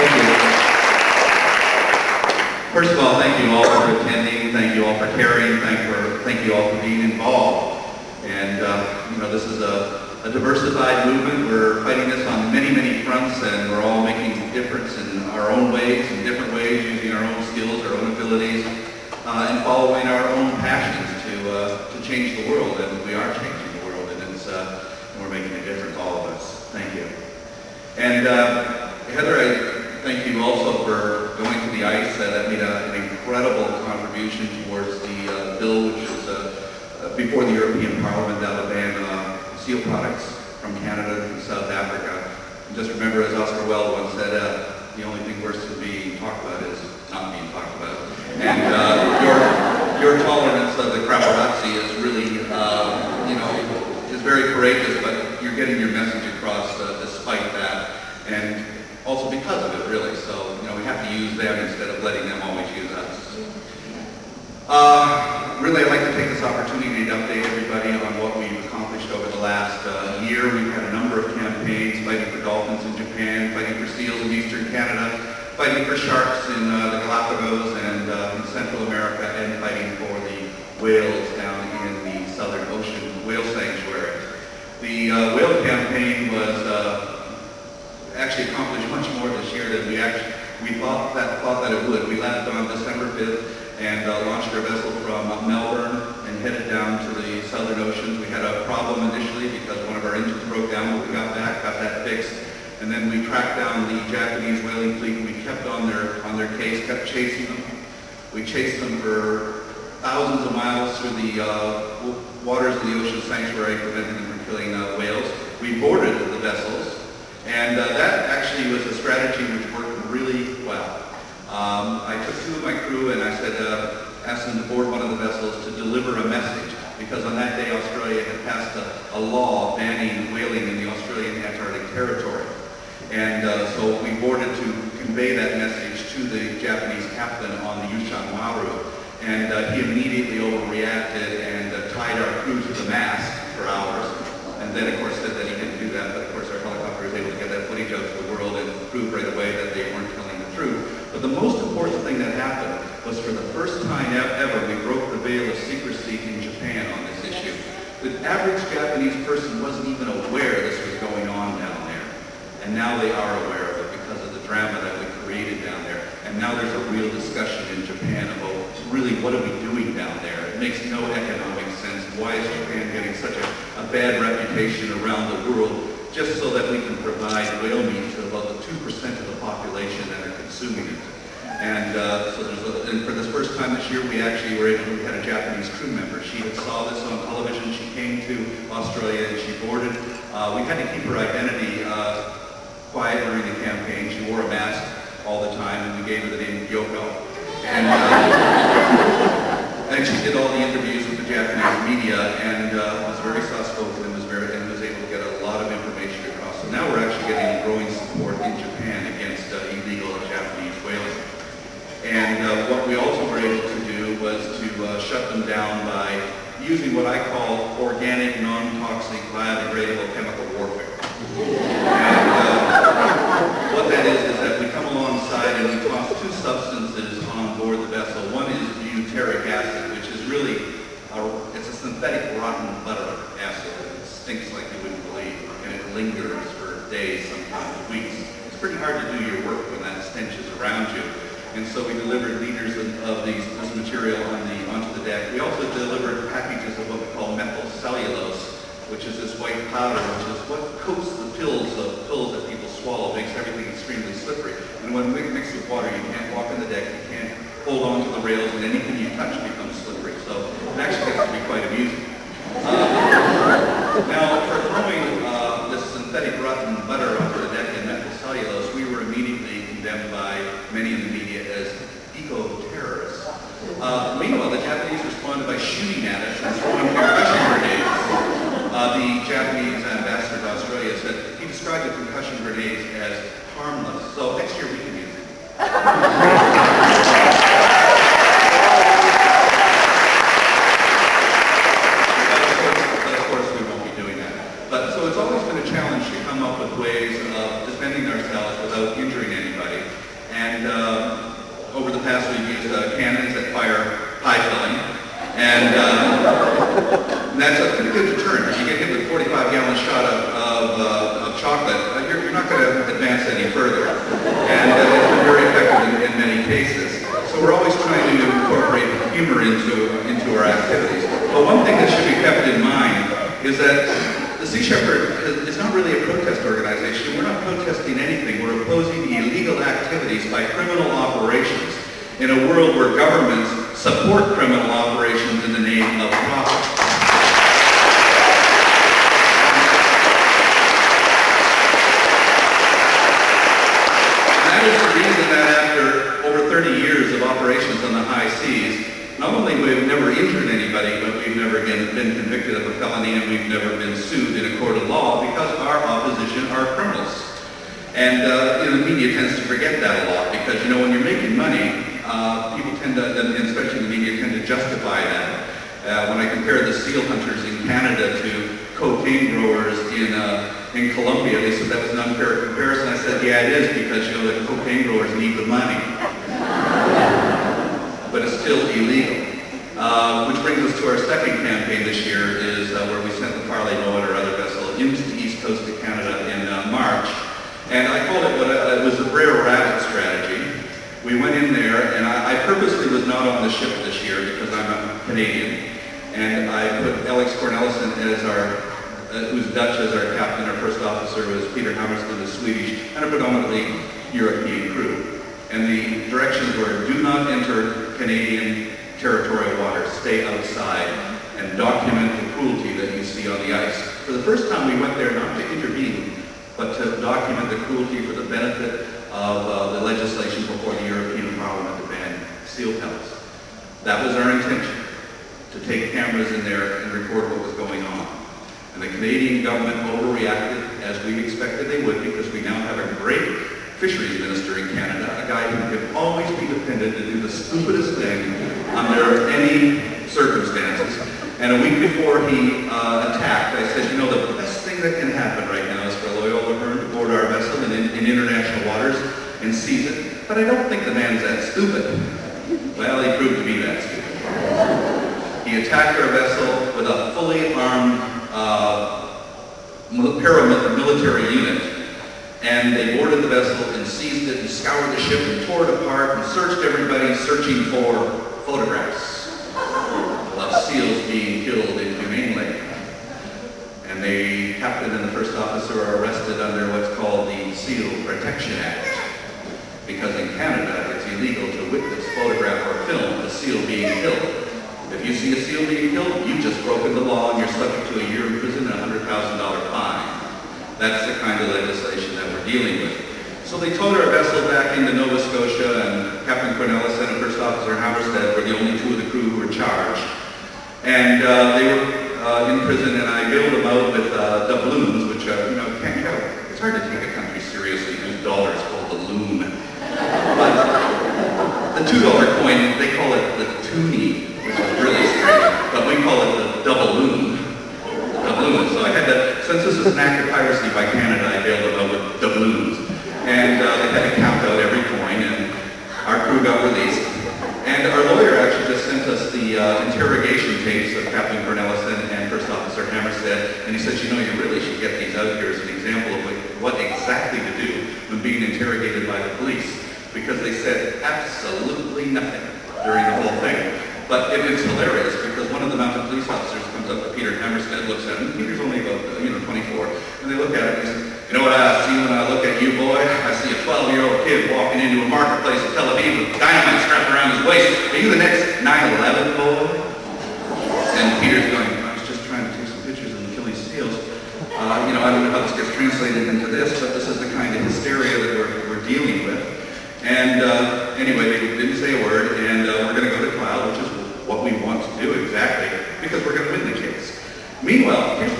Thank you. First of all, thank you all for attending. Thank you all for caring. Thank you all for being involved. And this is a diversified movement. We're fighting this on many, many fronts, and we're all making a difference in our own ways, in different ways, using our own skills, our own abilities, and following our own passions to change the world. And we are changing the world, and we're making a difference, all of us. Thank you. And Heather, I thank you also for going to the ice. That made an incredible contribution towards the bill, which is before the European Parliament that will ban seal products from Canada to South Africa. And just remember, as Oscar Wilde once said, the only thing worse than being talked about is not being talked about. And your tolerance of the paparazzi is really, is very courageous, but you're getting your message across despite that, and also because of it, really. So, we have to use them instead of letting them always use us. Really, I'd like to take this opportunity to update everybody on what we've accomplished over the last year. We've had a number of campaigns, fighting for dolphins in Japan, fighting for seals in Eastern Canada, fighting for sharks in the Galapagos and in Central America, and fighting for the whales down in the Southern Ocean Whale Sanctuary. The whale campaign was actually accomplished much more this year than we thought that it would. We left on December 5th and launched our vessel from Melbourne and headed down to the Southern Oceans. We had a problem initially because one of our engines broke down, but we got that fixed. And then we tracked down the Japanese whaling fleet, and we kept on their case, kept chasing them. We chased them for thousands of miles through the waters of the ocean sanctuary, preventing them from killing whales. We boarded the vessels, and that actually was a strategy which worked really well. I took two of my crew and I said, asked them to board one of the vessels to deliver a message, because on that day Australia had passed a law banning whaling in the Australian Antarctic territory. And so we boarded to convey that message to the Japanese captain on the Yushan Maru, and he immediately overreacted and tied our crew to the mast for hours. And then, of course, said that he didn't do that, but of course our helicopter was able to get that footage out to the world and prove right away that they weren't telling the truth. But the most important thing that happened was, for the first time ever, we broke the veil of secrecy in Japan on this issue. The average Japanese person wasn't even aware this was going on down there. And now they are aware of it because of the drama that we created down there. And now there's a real discussion in Japan about really what are we doing down there. It makes no economic sense. Why is Japan getting such a bad reputation around the world just so that we can provide whale meat to about the 2% of the population that are consuming it? And and for this first time this year, we had a Japanese crew member. She had saw this on television. She came to Australia and she boarded. We had to keep her identity quiet during the campaign. She wore a mask all the time, and we gave her the name Yoko. And she did all the interviews with the Japanese media, and was very soft-spoken and was able to get a lot of information across. So now we're actually getting growing support in Japan against illegal Japanese whaling. And what we also were able to do was to shut them down by using what I call organic, non-toxic, biodegradable chemical warfare. And what that is that we come alongside and we toss two substances on board the vessel. One is butyric acid, which is really it's a synthetic rotten butter acid. It stinks like you wouldn't believe, and it lingers for days, sometimes weeks. It's pretty hard to do your work when that stench is around you. And so we delivered liters of this material onto the deck. We also delivered packages of what we call methyl cellulose, which is this white powder, which is what coats the pills that people swallow, makes everything extremely slippery. And when we mix with water, you can't walk on the deck, you can't hold on to the rails, and anything you touch becomes slippery. So it actually gets to be quite amusing. Now, for throwing this synthetic rotten butter onto the deck in methyl cellulose, we were immediately condemned by many in the media as eco-terrorists. Meanwhile, the Japanese responded by shooting at us and throwing concussion grenades. The Japanese ambassador to Australia said he described the concussion grenades as harmless. So next year we can use it. But of course we won't be doing that. But so it's always been a challenge to come up with ways of defending ourselves without injuring anybody. and over the past we've used cannons that fire pie filling, and that's a pretty good deterrent. If you get hit with a 45-gallon shot of chocolate, you're not going to advance any further, and it's been very effective in many cases. So we're always trying to incorporate humor into our activities. But one thing that should be kept in mind is that the Sea Shepherd is not really a protest organization. We're not protesting anything. We're opposing the illegal activities by criminal operations in a world where governments support criminal operations in the name of profit. That is the reason that after over 30 years of operations on the high seas, not only we've never injured anybody, but we've never been convicted of a felony, and we've never been sued in a court of law because our opposition are criminals. And the media tends to forget that a lot because, when you're making money, people tend to, and especially the media, tend to justify that. When I compare the seal hunters in Canada to cocaine growers in Colombia, they said that was an unfair comparison. I said, yeah, it is, because the cocaine growers need the money. But it's still illegal. Which brings us to our second campaign this year, is where we sent the Farley Boat or other vessel into the east coast of Canada in March. And I called it it was the Brer Rabbit strategy. We went in there, and I purposely was not on the ship this year because I'm a Canadian. And I put Alex Cornelissen as who's Dutch, as our captain. Our first officer was Peter Hammerstedt, who's Swedish, and a predominantly European crew. And the directions were, do not enter Canadian territorial waters, stay outside, and document the cruelty that you see on the ice. For the first time we went there not to intervene, but to document the cruelty for the benefit of the legislation before the European Parliament to ban seal pellets. That was our intention, to take cameras in there and record what was going on. And the Canadian government overreacted, as we expected they would, because we now have a great fisheries minister in Canada, a guy who can always be dependent to do the stupidest thing under any circumstances. And a week before he attacked, I said, the best thing that can happen right now is for Loyola Hearn to board our vessel in international waters and seize it. But I don't think the man's that stupid. Well, he proved to be that stupid. He attacked our vessel with a fully armed paramilitary unit. And they boarded the vessel and seized it and scoured the ship and tore it apart and searched everybody, searching for photographs of seals being killed inhumanely. And the captain and the first officer are arrested under what's called the Seal Protection Act. Because in Canada, it's illegal to witness, photograph, or film a seal being killed. If you see a seal being killed, you've just broken the law and you're subject to a year in prison and a $100,000 fine. That's the kind of legislation that we're dealing with. So they towed our vessel back into Nova Scotia, and Captain Cornelissen and First Officer Hammerstedt were the only two of the crew who were charged. And they were in prison, and I bailed them out with doubloons, which, can't go. It's hard to take a country seriously whose dollar is called the loon. But the $2 coin, they call it the toonie, which is really strange, but we call it the doubloon. So I had to, since this is an act of piracy by Canada, I bailed them out with doubloons. And they had to count out every coin, and our crew got released. And our lawyer actually just sent us the interrogation tapes of Captain Cornelissen and First Officer Hammerstedt, and he said, you really should get these out here as an example of what exactly to do when being interrogated by the police, because they said absolutely nothing during the whole thing. But it's hilarious, because one of the mounted police officers comes up to Peter Hammerstedt, looks at him, Peter's only about 24, and they look at him and he says, you know what I see when I look at you, boy? I see a 12-year-old kid walking into a marketplace in Tel Aviv with dynamite strapped around his waist. Are you the next 9/11, boy? And Peter's going, I was just trying to take some pictures of them killing seals. I don't know how this gets translated into this, but this is the kind of hysteria that we're dealing with. And anyway, they didn't say a word, and we're going to go to trial, which is what we want to do exactly, because we're going to win the case. Meanwhile, here's